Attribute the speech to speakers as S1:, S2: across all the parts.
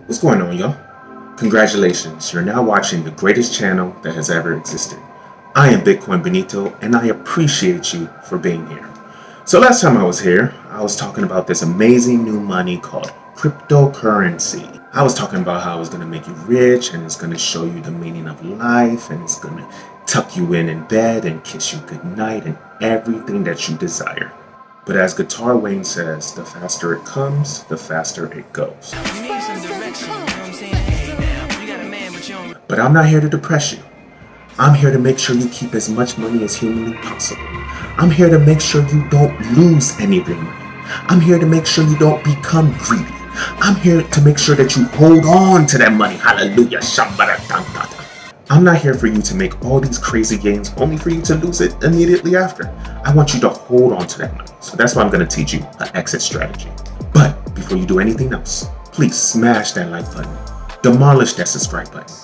S1: What's going on, y'all? Congratulations, you're now watching the greatest channel that has ever existed. I am Bitcoin Benito, and I appreciate you for being here. So last time I was here, I was talking about this amazing new money called cryptocurrency. I was talking about how it's going to make you rich, and it's going to show you the meaning of life, and it's going to tuck you in bed and kiss you goodnight, and everything that you desire. But as Guitar Wayne says, the faster it comes, the faster it goes. But I'm not here to depress you. I'm here to make sure you keep as much money as humanly possible. I'm here to make sure you don't lose any of your money. I'm here to make sure you don't become greedy. I'm here to make sure that you hold on to that money. Hallelujah. I'm not here for you to make all these crazy gains only for you to lose it immediately after. I want you to hold on to that money. So that's why I'm going to teach you an exit strategy. But before you do anything else, please smash that like button. Demolish that subscribe button.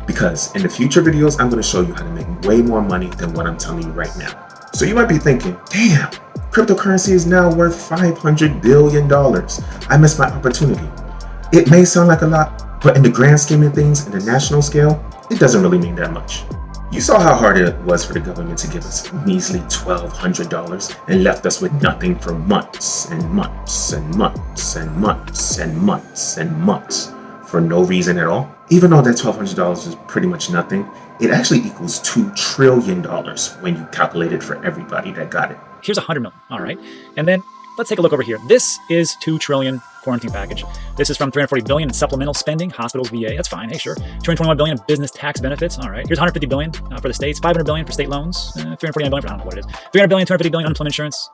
S1: Because in the future videos, I'm going to show you how to make way more money than what I'm telling you right now. So you might be thinking, damn, cryptocurrency is now worth $500 billion. I missed my opportunity. It may sound like a lot, but in the grand scheme of things, in the national scale, it doesn't really mean that much. You saw how hard it was for the government to give us measly $1,200 and left us with nothing for months and months and months and months and months and months for no reason at all. Even though that $1,200 is pretty much nothing, it actually equals $2 trillion when you calculate it for everybody that got it.
S2: Here's 100 million, all right? And then let's take a look over here. This is 2 trillion quarantine package. This is from 340 billion in supplemental spending, hospitals, VA, that's fine, hey, sure. 221 billion in business tax benefits, all right. Here's 150 billion for the states, 500 billion for state loans, 349 billion for, I don't know what it is. 300 billion, 250 billion unemployment insurance,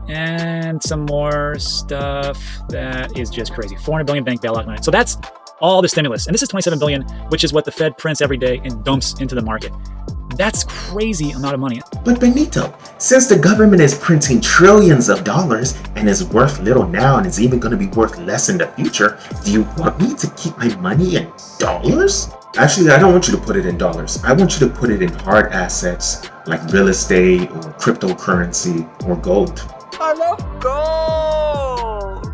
S2: and some more stuff that is just crazy. 400 billion bank bailout money. So that's all the stimulus. And this is 27 billion, which is what the Fed prints every day and dumps into the market. That's crazy amount of money.
S1: But Benito, since the government is printing trillions of dollars and is worth little now and is even going to be worth less in the future, do you want me to keep my money in dollars? Actually, I don't want you to put it in dollars. I want you to put it in hard assets like real estate or cryptocurrency or gold.
S3: I love gold!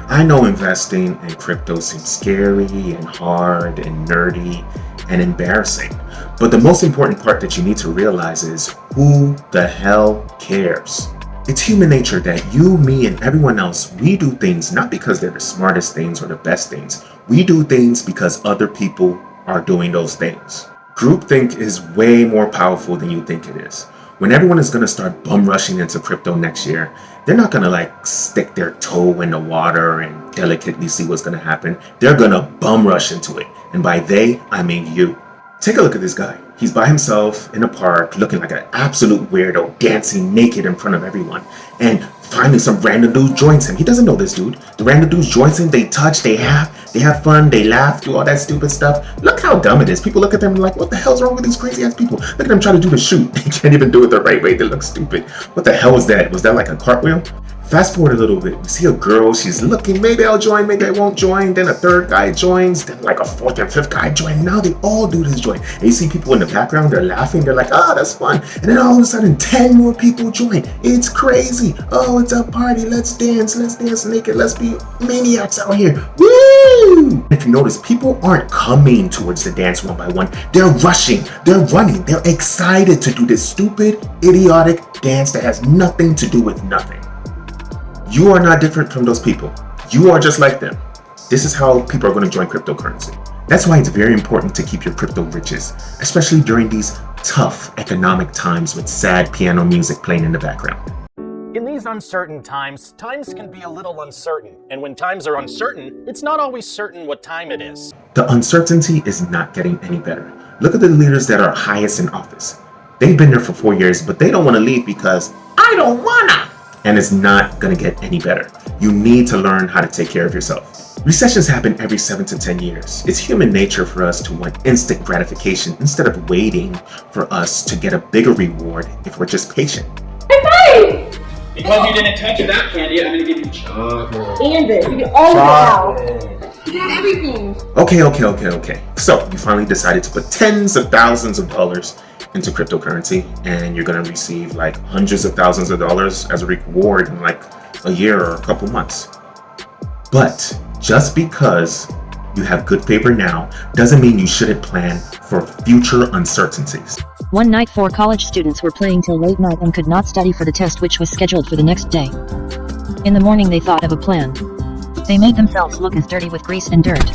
S1: I know investing in crypto seems scary and hard and nerdy and embarrassing. But the most important part that you need to realize is who the hell cares? It's human nature that you, me, and everyone else, we do things not because they're the smartest things or the best things. We do things because other people are doing those things. Groupthink is way more powerful than you think it is. When everyone is going to start bum rushing into crypto next year, they're not going to like stick their toe in the water and delicately see what's going to happen. They're going to bum rush into it. And by they, I mean you. Take a look at this guy. He's by himself in a park looking like an absolute weirdo, dancing naked in front of everyone. And finally some random dude joins him. He doesn't know this dude. The random dude joins him, they touch, they have fun, they laugh, do all that stupid stuff. Look how dumb it is. People look at them like, what the hell's wrong with these crazy ass people? Look at them trying to do the shoot. They can't even do it the right way. They look stupid. What the hell was that? Was that like a cartwheel? Fast forward a little bit, we see a girl, she's looking, maybe I'll join, maybe I won't join, then a third guy joins, then like a fourth and fifth guy join, now they all do this join. And you see people in the background, they're laughing, they're like, oh, that's fun. And then all of a sudden, 10 more people join. It's crazy. Oh, it's a party, let's dance naked, let's be maniacs out here. Woo! If you notice, people aren't coming towards the dance one by one, they're rushing, they're running, they're excited to do this stupid, idiotic dance that has nothing to do with nothing. You are not different from those people. You are just like them. This is how people are going to join cryptocurrency. That's why it's very important to keep your crypto riches, especially during these tough economic times with sad piano music playing in the background.
S4: In these uncertain times can be a little uncertain. And when times are uncertain, it's not always certain what time it is.
S1: The uncertainty is not getting any better. Look at the leaders that are highest in office. They've been there for 4 years, but they don't want to leave because I don't wanna. And it's not going to get any better. You need to learn how to take care of yourself. Recessions happen every 7 to 10 years. It's human nature for us to want instant gratification instead of waiting for us to get a bigger reward if we're just patient.
S5: Hey!
S6: Because you didn't touch that candy, I'm gonna give you chocolate.
S5: And this. You get all of it out. You got everything.
S1: Okay. So you finally decided to put tens of thousands of dollars into cryptocurrency, and you're going to receive like hundreds of thousands of dollars as a reward in like a year or a couple months. But Just because you have good favor now doesn't mean you shouldn't plan for future uncertainties.
S7: One night, 4 college students were playing till late night and could not study for the test, which was scheduled for the next day. In the morning, they thought of a plan. They made themselves look as dirty with grease and dirt.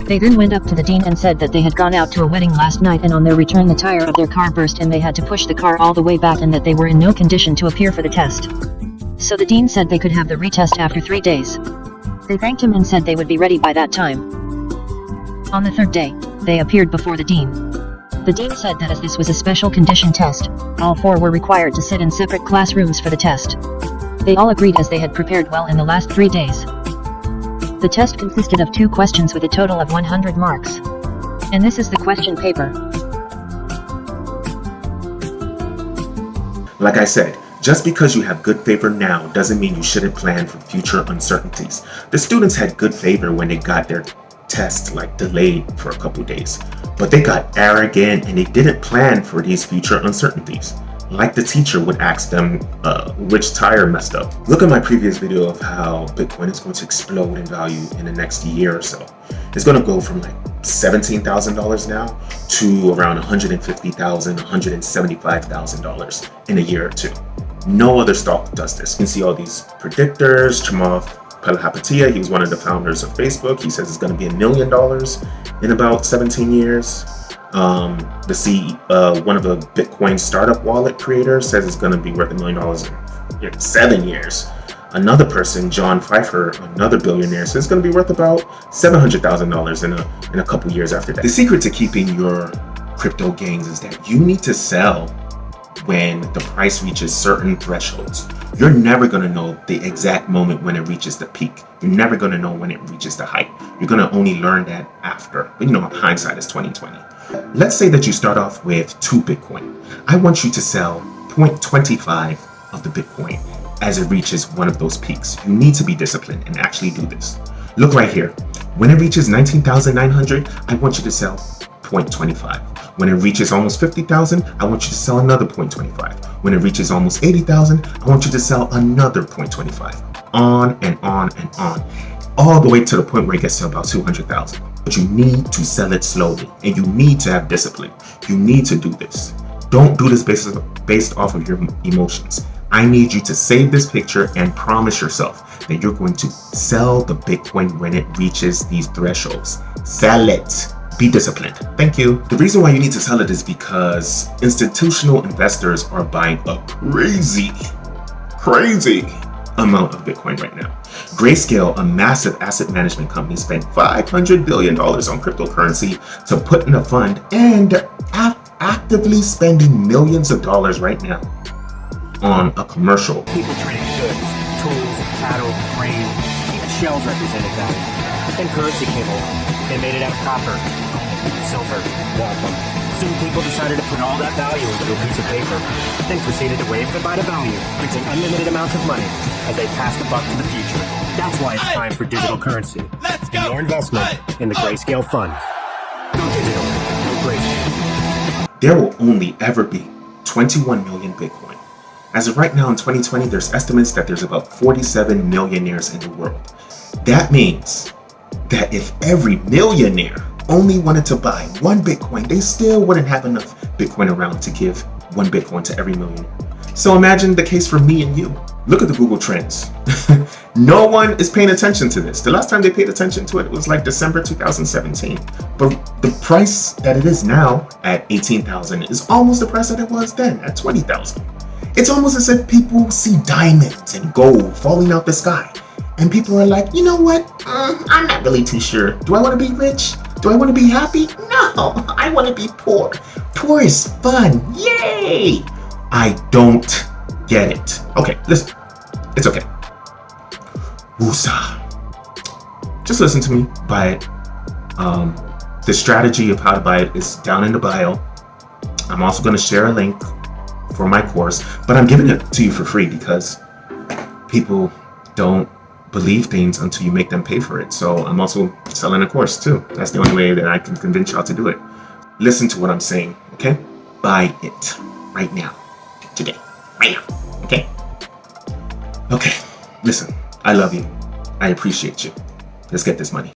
S7: They then went up to the dean and said that they had gone out to a wedding last night, and on their return the tire of their car burst and they had to push the car all the way back, and that they were in no condition to appear for the test. So the dean said they could have the retest after 3 days. They thanked him and said they would be ready by that time. On the 3rd day, they appeared before the dean. The dean said that as this was a special condition test, all 4 were required to sit in separate classrooms for the test. They all agreed as they had prepared well in the last 3 days. The test consisted of 2 questions with a total of 100 marks. And this is the question paper.
S1: Like I said, just because you have good favor now doesn't mean you shouldn't plan for future uncertainties. The students had good favor when they got their test delayed for a couple days, but they got arrogant and they didn't plan for these future uncertainties. Like the teacher would ask them which tire messed up. Look at my previous video of how Bitcoin is going to explode in value in the next year or so. It's going to go from $17,000 now to around $150,000, $175,000 in a year or two. No other stock does this. You can see all these predictors. Chamath Palihapitiya, he was one of the founders of Facebook. He says it's going to be $1 million in about 17 years. One of the Bitcoin startup wallet creators, says it's going to be worth $1 million in 7 years. Another person, John Pfeiffer, another billionaire, says it's going to be worth about $700,000 in a couple years after that. The secret to keeping your crypto gains is that you need to sell when the price reaches certain thresholds. You're never going to know the exact moment when it reaches the peak. You're never going to know when it reaches the height. You're going to only learn that after. But hindsight is 20/20. Let's say that you start off with 2 Bitcoin. I want you to sell 0.25 of the Bitcoin as it reaches one of those peaks. You need to be disciplined and actually do this. Look right here. When it reaches 19,900, I want you to sell 0.25. When it reaches almost 50,000, I want you to sell another 0.25. When it reaches almost 80,000, I want you to sell another 0.25. On and on and on, all the way to the point where it gets to about 200,000. But you need to sell it slowly, and you need to have discipline. You need to do this. Don't do this based off of your emotions. I need you to save this picture and promise yourself that you're going to sell the Bitcoin when it reaches these thresholds. Sell it. Be disciplined. Thank you. The reason why you need to sell it is because institutional investors are buying a crazy amount of Bitcoin right now. Grayscale, a massive asset management company, spent $500 billion on cryptocurrency to put in a fund and actively spending millions of dollars right now on a commercial.
S4: People traded goods, tools, cattle, grain, even shells represented value. Then currency came along. They made it out of copper, silver, wampum. Soon people decided to put all that value into a piece of paper, then proceeded to wave goodbye to value, printing unlimited amounts of money as they passed the buck to the future. That's why it's time for digital currency. And your investment in the Grayscale Fund. Go digital. Go Grayscale.
S1: There will only ever be 21 million Bitcoin. As of right now in 2020, there's estimates that there's about 47 millionaires in the world. That means that if every millionaire only wanted to buy 1 Bitcoin, they still wouldn't have enough Bitcoin around to give 1 Bitcoin to every millionaire. So imagine the case for me and you. Look at the Google Trends. No one is paying attention to this. The last time they paid attention to it was December 2017. But the price that it is now at 18,000 is almost the price that it was then at 20,000. It's almost as if people see diamonds and gold falling out the sky. And people are like, you know what? I'm not really too sure. Do I want to be rich? Do I want to be happy? No, I want to be poor. Poor is fun. Yay! I don't get it. Okay, listen. It's okay. Woosah. Just listen to me. Buy it. The strategy of how to buy it is down in the bio. I'm also going to share a link for my course, but I'm giving it to you for free because people don't believe things until you make them pay for it. So I'm also selling a course too. That's the only way that I can convince y'all to do it. Listen to what I'm saying, okay? Buy it right now, today, right now, okay? Okay, listen, I love you. I appreciate you. Let's get this money.